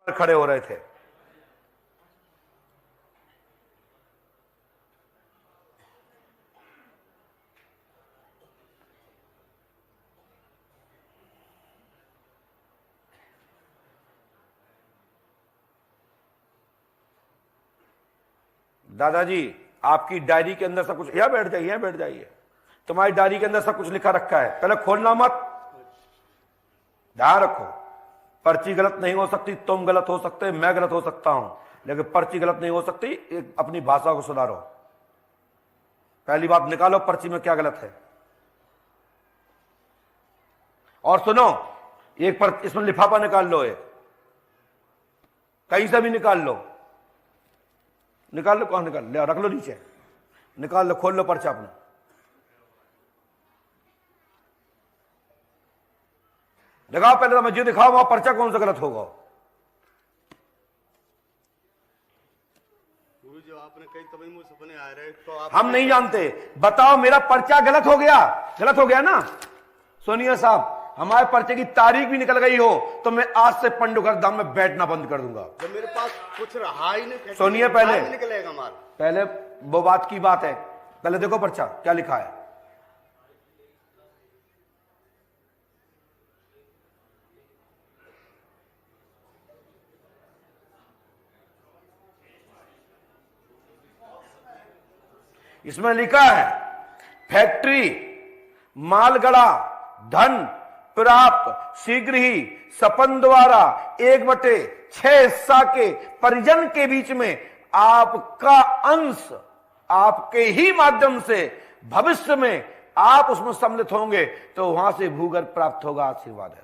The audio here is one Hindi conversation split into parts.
खड़े हो रहे थे। दादाजी आपकी डायरी के अंदर सब कुछ, यहां बैठ जाइए, यहां बैठ जाइए, तुम्हारी डायरी के अंदर सब कुछ लिखा रखा है, पहले खोलना मत, ध्यान रखो। पर्ची गलत नहीं हो सकती, तुम गलत हो सकते, मैं गलत हो सकता हूं, लेकिन पर्ची गलत नहीं हो सकती। अपनी भाषा को सुधारो। पहली बात निकालो पर्ची में क्या गलत है। और सुनो, एक पर इसमें लिफाफा निकाल लो, एक कहीं से भी निकाल लो, निकाल लो, कौन निकाल ले, रख लो नीचे, निकाल लो, खोल लो पर्चा अपना। दिखाओ पहले, तो मुझे दिखाओ वहां पर्चा कौन सा गलत होगा। गुरुजी आपने कई तभी मुझे सपने आ रहे, तो आप हम नहीं जानते, बताओ मेरा पर्चा गलत हो गया, गलत हो गया ना। सोनिया साहब, हमारे पर्चे की तारीख भी निकल गई हो तो मैं आज से पंडुकर धाम में बैठना बंद कर दूंगा। जब मेरे पास कुछ रहा ही नहीं, सोनिया पहले निकलेगा माल। पहले वो बात की बात है, पहले देखो पर्चा क्या लिखा है। इसमें लिखा है फैक्ट्री मालगड़ा धन प्राप्त शीघ्र ही सपन द्वारा 1/6 हिस्सा के परिजन के बीच में आपका अंश आपके ही माध्यम से भविष्य में आप उसमें सम्मिलित होंगे तो वहां से भूगर्भ प्राप्त होगा। आशीर्वाद है।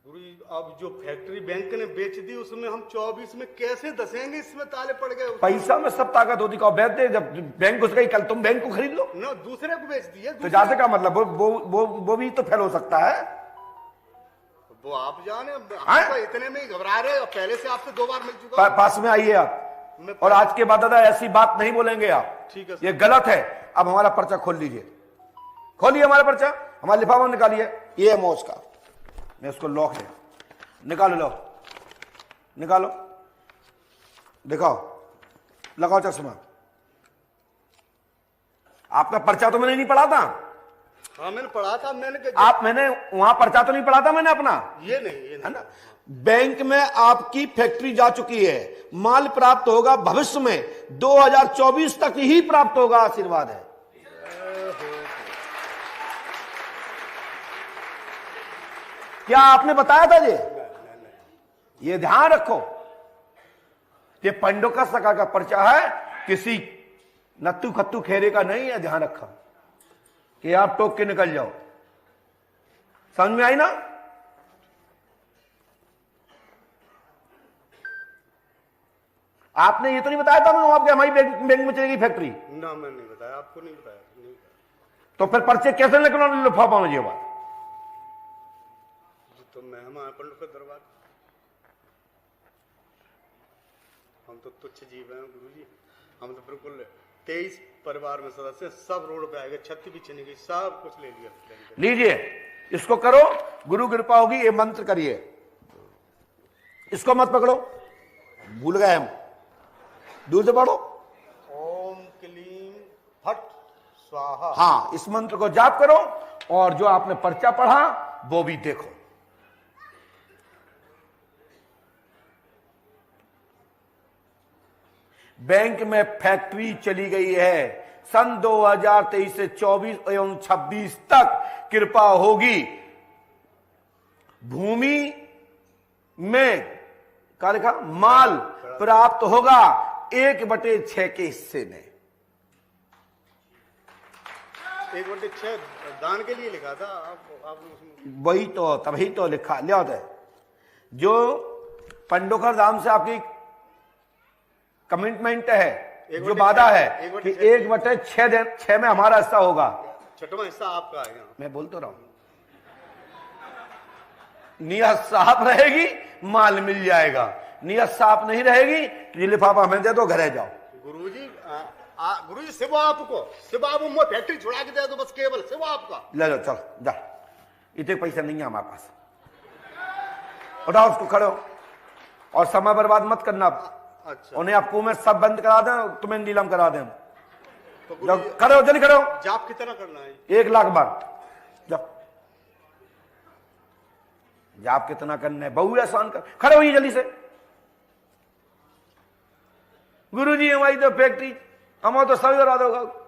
गुरुजी अब जो फैक्ट्री बैंक ने बेच दी उसमें हम 24 में कैसे दसेंगे, इसमें ताले पड़ गए। पैसा में सब ताकत होती का बेच दे, जब बैंक घुस गई कल तुम बैंक को खरीद लो ना, दूसरे को बेच दिए। तो जाते का मतलब वो भी तो फेल हो सकता है। वो आप जाने, हम तो इतने में ही घबरा रहे हैं, पहले से आपसे 2 बार मिल चुका। पास में आइए आप, और आज के बाद दादा ऐसी बात नहीं बोलेंगे आप, ठीक है, ये गलत है। अब हमारा पर्चा खोल लीजिए, खोलिए हमारा पर्चा, हमारा लिफाफा निकालिए, ये है मौज का, मैं इसको लॉक है, निकालो, लो निकालो, दिखाओ, लगाओ चश्मा। आपका पर्चा तो मैंने नहीं पढ़ा था। हाँ मैंने पढ़ा था, मैंने वहां पर्चा तो नहीं पढ़ा था मैंने अपना, ये नहीं है ना। बैंक में आपकी फैक्ट्री जा चुकी है, माल प्राप्त होगा भविष्य में 2024 तक ही प्राप्त होगा। आशीर्वाद है। क्या आपने बताया था ये ध्यान रखो, ये पंडोका सका का पर्चा है, किसी नत्थु खत्तू खेरे का नहीं है। ध्यान रखा कि आप टोक के निकल जाओ। समझ में आई ना। आपने ये तो नहीं बताया था मैं आपके हमारी बैंक में चलेगी फैक्ट्री ना, मैंने नहीं बताया, आपको नहीं बताया, तो फिर पर्चे कैसे निकलना लिफाफा मुझे बात। तो मैं हमारे पंडुका दरबार, हम तो तुच्छ जीव हैं गुरुजी, हम तो बिल्कुल 23 परिवार में सदस्य, सब रोड पे आएगा, छत्ती भी छीनी गई, सब कुछ ले लिया। लीजिए, इसको करो, गुरु कृपा होगी। ये मंत्र करिए, इसको मत पकड़ो, भूल गए हम, दूर से पढ़ो। ओम क्लीम फट स्वाहा। हाँ, इस मंत्र को जाप करो, और जो आपने पर्चा पढ़ा वो भी देखो। बैंक में फैक्ट्री चली गई है, सन 2023 से 24 एवं 26 तक कृपा होगी। भूमि में क्या लिखा, माल प्राप्त होगा 1/6 के हिस्से में। 1/6 दान के लिए लिखा था आप वही तो, तभी तो लिखा लिया होता है। जो पंडोकर धाम से आपकी कमिटमेंट है, जो वादा है कि 1/6 में हमारा हिस्सा होगा। 6वां हिस्सा आपका है। मैं बोल तो रहा हूं, नियत साफ रहेगी माल मिल जाएगा, नियत साफ नहीं रहेगी तो ये लिफाफा हमें दे दो, घरे जाओ। गुरुजी गुरुजी सिर्फ आपको, सिर्फ आप फैक्ट्री छुड़ा के दे दो बस, केवल सिर्फ आपका। ले लो, चलो जा, इतने पैसे नहीं है हमारे पास। उठाओ उसको, खड़े हो। और समय बर्बाद मत करना। अच्छा उन्हें आपको में सब बंद करा दें, तुम्हें नीलम करा दें। तो जाओ, गुरुजी, खड़े हो, जल्दी खड़े हो। जाप कितना करना है? 1 लाख बार जाओ। जाप कितना करना है? बहु आसान कर। खड़े होइए जल्दी से। गुरुजी हमारी तो फैक्ट्री, हमारा तो सभी बर्बाद होगा।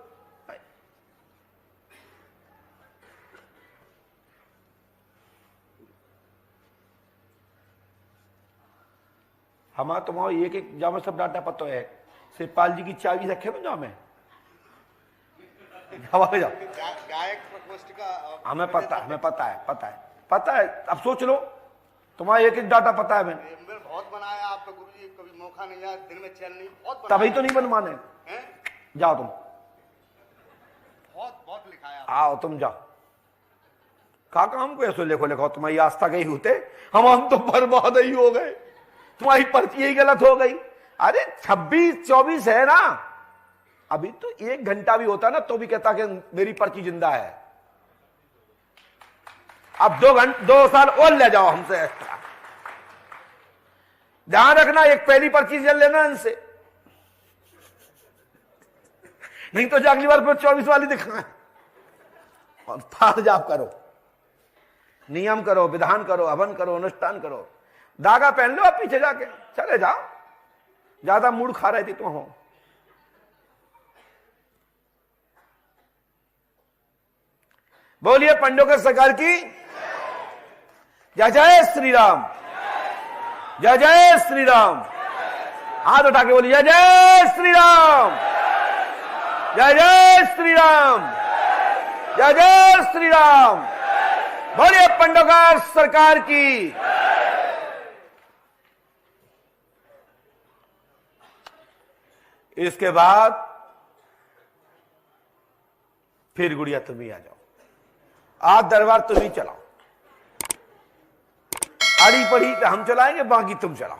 हमारा तुम्हारा एक एक जामे सब डाटा पता है। शिवपाल जी की चाबी रखे में जामे जाओ। गायक प्रकोष्ठ का हमें पता है, हमें पता है। अब सोच लो, तुम्हारा एक एक डाटा पता है। मैंने बहुत बनाया आपका गुरुजी, कभी मौका नहीं आया, दिन में चैन नहीं, बहुत तभी तो नहीं बनवाने। हैं? जाओ तुम, बहुत लिखाया। आओ तुम जाओ। काका हमको ऐसे लिखो तुम्हारी आस्था गई होते, हम तो बर्बाद ही हो गए। तुम्हारी पर्ची ही गलत हो गई। अरे 26-24 है ना, अभी तो 1 घंटा भी होता ना तो भी कहता कि मेरी पर्ची जिंदा है। अब 2 साल और ले जाओ हमसे एक्स्ट्रा। ध्यान रखना, एक पहली पर्ची जल लेना इनसे, नहीं तो अगली बार फिर 24 वाली दिखाएं। और फाड़ जाप करो, नियम करो, विधान करो, हवन करो, अनुष्ठान करो। धागा पहन लो, आप पीछे जाके चले जाओ। ज्यादा मूड खा रहे थे तुम हो। बोलिए पंडोकर सरकार की जय। जय श्री राम, जय जय श्री राम। हाथ उठा के बोलिए जय जय श्री राम, जय जय श्री राम, जय जय श्री राम। बोलिए पंडोकर सरकार की। इसके बाद फिर गुड़िया तुम ही आ जाओ। आज दरबार तुम ही चलाओ। आड़ी पड़ी तो हम चलाएंगे, बाकी तुम चलाओ।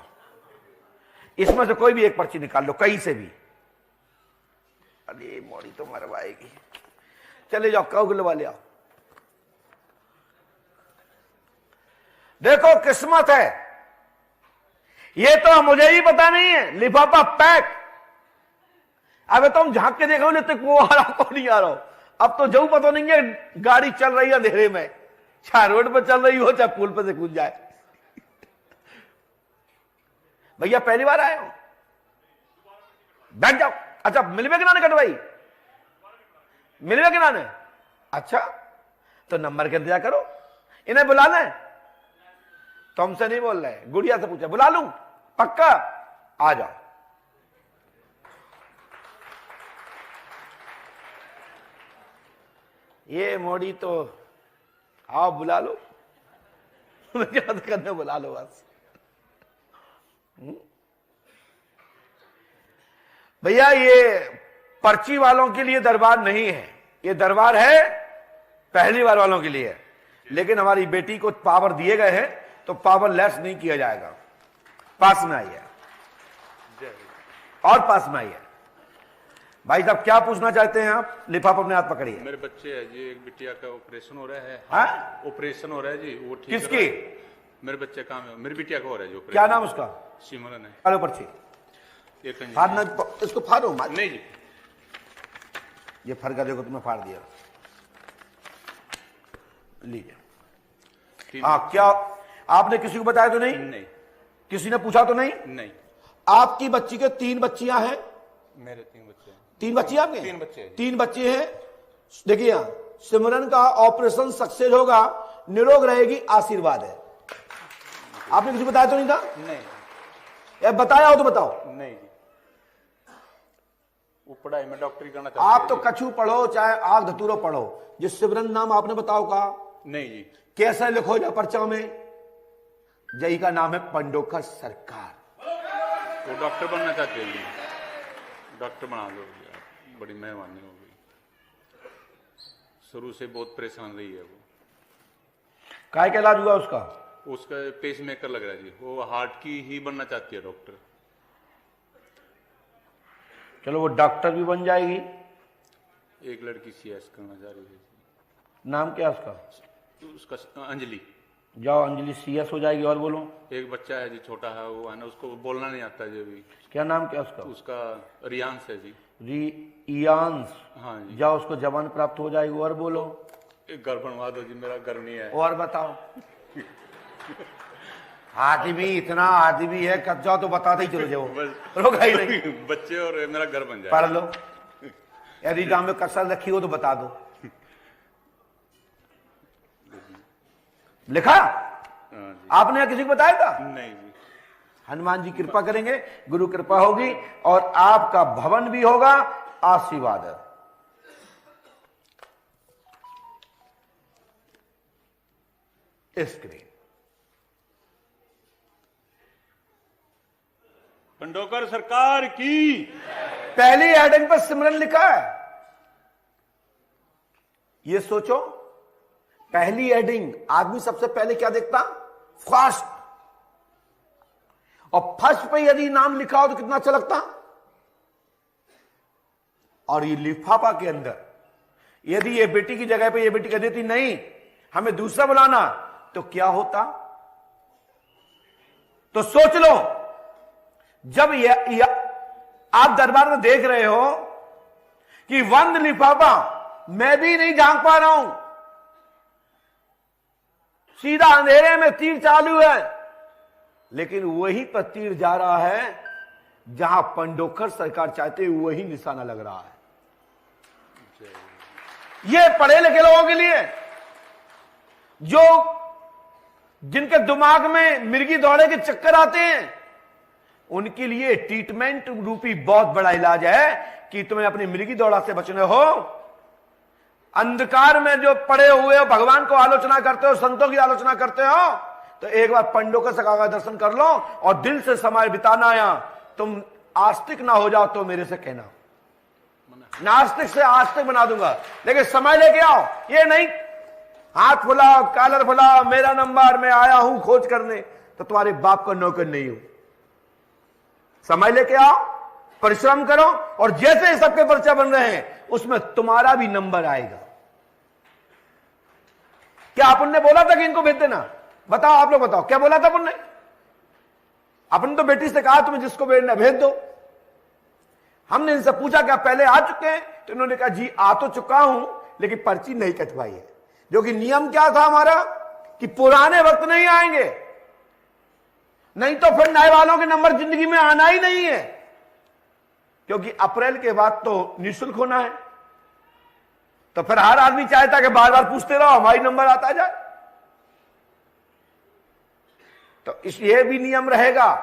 इसमें से कोई भी एक पर्ची निकाल लो, कहीं से भी। अरे मोड़ी तो मरवाएगी। चले जाओ, कौ गुलवा ले आओ। देखो किस्मत है, ये तो मुझे ही पता नहीं है। लिफाफा पैक। अब तुम झांक के देखो ना, तो वो आ रहा को नहीं आ रहा। अब तो जो पता नहीं है, गाड़ी चल रही है अंधेरे में, चाहे रोड पर चल रही हो चाहे पुल पर से कूद जाए। भैया पहली बार आए हो, बैठ जाओ। अच्छा मिलवे के नाने कटवाई, मिलवे के नाने। अच्छा तो नंबर के इंतजार करो, इन्हें बुलाना है। तुमसे नहीं बोल रहे, गुड़िया से पूछा, बुला लूं पक्का? आ जाओ। ये मोड़ी तो आओ, बुला लो। याद करने बुला लो बस। भैया ये पर्ची वालों के लिए दरबार नहीं है, ये दरबार है पहली बार वालों के लिए। लेकिन हमारी बेटी को पावर दिए गए हैं, तो पावर लेस नहीं किया जाएगा। पास में आई है और पास में आई है। भाई साहब क्या पूछना चाहते हैं आप? लिफाफा अपने हाथ पकड़िए। मेरे बच्चे है जी, एक बिटिया का ऑपरेशन हो रहा है। हाँ? ऑपरेशन हो रहा है जी, वो ठीक किसकी? मेरे बच्चे का, मेरी बिटिया का हो रहा है जो। क्या नाम उसका? सिमरन है। अरे पर्ची एक फाड़ना, इसको फाड़ो मत। नहीं जी, ये फरका देखो, तुम्हें फाड़ दिया। लीजिए। हाँ, क्या आपने किसी को बताया तो नहीं? नहीं। किसी ने पूछा तो नहीं? नहीं। आपकी बच्ची के 3 बच्चियां हैं? मेरे 3 बच्चे हैं। 3 बच्चियां आपके? 3 बच्चे हैं। 3 बच्चे हैं। देखिए यहां, सिमरन का ऑपरेशन सक्सेस होगा, निरोग रहेगी, आशीर्वाद है। आपने किसी को बताया तो नहीं था? नहीं। या बताया हो तो बताओ। नहीं जी, वो पढ़ाई में डॉक्टरी करना चाहते आप तो कछु पढ़ो चाहे आग धतूरो पढ़ो, जिस सिमरन नाम आपने बताओ का? नहीं जी। कैसे लिखो जा पर्चा में? जय का नाम है पंडोकर सरकार। वो डॉक्टर बनना चाहते हैं जी, डॉक्टर बना दो, बड़ी मेहरबानी होगी। शुरू से बहुत परेशान रही है वो। काय का इलाज हुआ उसका? उसका पेस मेकर लग रहा है जी, वो हार्ट की ही बनना चाहती है डॉक्टर। चलो वो डॉक्टर भी बन जाएगी। एक लड़की CS करना चाह रही है। नाम क्या उसका? उसका अंजलि। जाओ अंजलि CS हो जाएगी। और बोलो। एक बच्चा है जी, छोटा है वो, है ना, उसको बोलना नहीं आता जी अभी। क्या नाम क्या उसका? उसका रियांश है जी। रियांश। हाँ जी। जाओ उसको जवान प्राप्त हो जाएगी। और बोलो। एक घर बनवा दो जी, मेरा घर नहीं है। और बताओ। आदमी इतना आदमी है, कब जाओ तो बताते ही चलो जाओ, रोका ही नहीं। बच्चे और मेरा घर बन जाए। पढ़ लो, यदि गांव में कसर रखी हो तो बता दो। लिखा? हाँ जी। आपने किसी को बताया था? नहीं जी। हनुमान जी कृपा करेंगे, गुरु कृपा होगी और आपका भवन भी होगा। आशीर्वाद है। स्क्रीन पंडोकर सरकार की। पहली हेडिंग पर सिमरन लिखा है। ये सोचो, पहली हेडिंग आदमी सबसे पहले क्या देखता? फर्स्ट। और फर्स्ट पे यदि नाम लिखा हो तो कितना अच्छा लगता। और ये लिफाफा के अंदर यदि ये बेटी की जगह पे ये बेटी कह देती नहीं हमें दूसरा बुलाना, तो क्या होता? तो सोच लो, जब ये आप दरबार में देख रहे हो कि वंद लिफाफा मैं भी नहीं झांक पा रहा हूं, सीधा अंधेरे में तीर चालू है, लेकिन वही पर तीर जा रहा है जहां पंडोकर सरकार चाहते हैं, वही निशाना लग रहा है। ये पढ़े लिखे लोगों के लिए, जो जिनके दिमाग में मिर्गी दौड़े के चक्कर आते हैं, उनके लिए ट्रीटमेंट रूपी बहुत बड़ा इलाज है कि तुम्हें अपनी मिर्गी दौड़ा से बचने हो। अंधकार में जो पड़े हुए हो, भगवान को आलोचना करते हो, संतों की आलोचना करते हो, तो एक बार पंडोकर सरकार का दर्शन कर लो और दिल से समय बिताना। या तुम आस्तिक ना हो जाओ तो मेरे से कहना, नास्तिक से आस्तिक बना दूंगा, लेकिन समय लेके आओ। ये नहीं हाथ फुलाओ, कॉलर फुलाओ, मेरा नंबर, मैं आया हूं खोज करने, तो तुम्हारे बाप का नौकर नहीं हूं। समय लेके आओ, परिश्रम करो, और जैसे सबके पर्चा बन रहे हैं उसमें तुम्हारा भी नंबर आएगा। क्या अपन ने बोला था कि इनको भेज देना? बताओ, आप लोग बताओ, क्या बोला था अपन ने? अपन तो बेटी से कहा तुम्हें जिसको भेजना भेज दो। हमने इनसे पूछा क्या पहले आ चुके हैं? तो इन्होंने कहा जी आ तो चुका हूं, लेकिन पर्ची नहीं कटवाई है। जो कि नियम क्या था हमारा कि पुराने वक्त नहीं आएंगे, नहीं तो फिर नए वालों के नंबर जिंदगी में आना ही नहीं है, क्योंकि अप्रैल के बाद तो निःशुल्क होना है। तो फिर हर आदमी चाहता कि बार बार पूछते रहो, हमारी नंबर आता जाए। तो इसलिए भी नियम रहेगा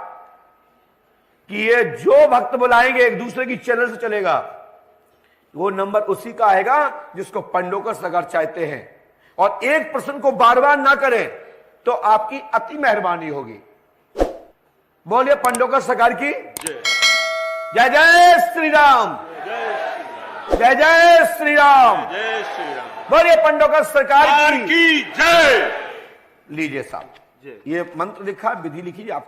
कि ये जो भक्त बुलाएंगे एक दूसरे की चैनल से चलेगा, वो नंबर उसी का आएगा जिसको पंडोकर सरकार चाहते हैं। और एक प्रश्न को बार बार ना करें तो आपकी अति मेहरबानी होगी। बोलिए पंडोकर सरकार की जय जय श्री राम, जय जय श्री राम, जय श्री राम। बोलिए पंडोकर सरकार की जय। लीजिए साहब, ये मंत्र लिखा, विधि लिखी आप।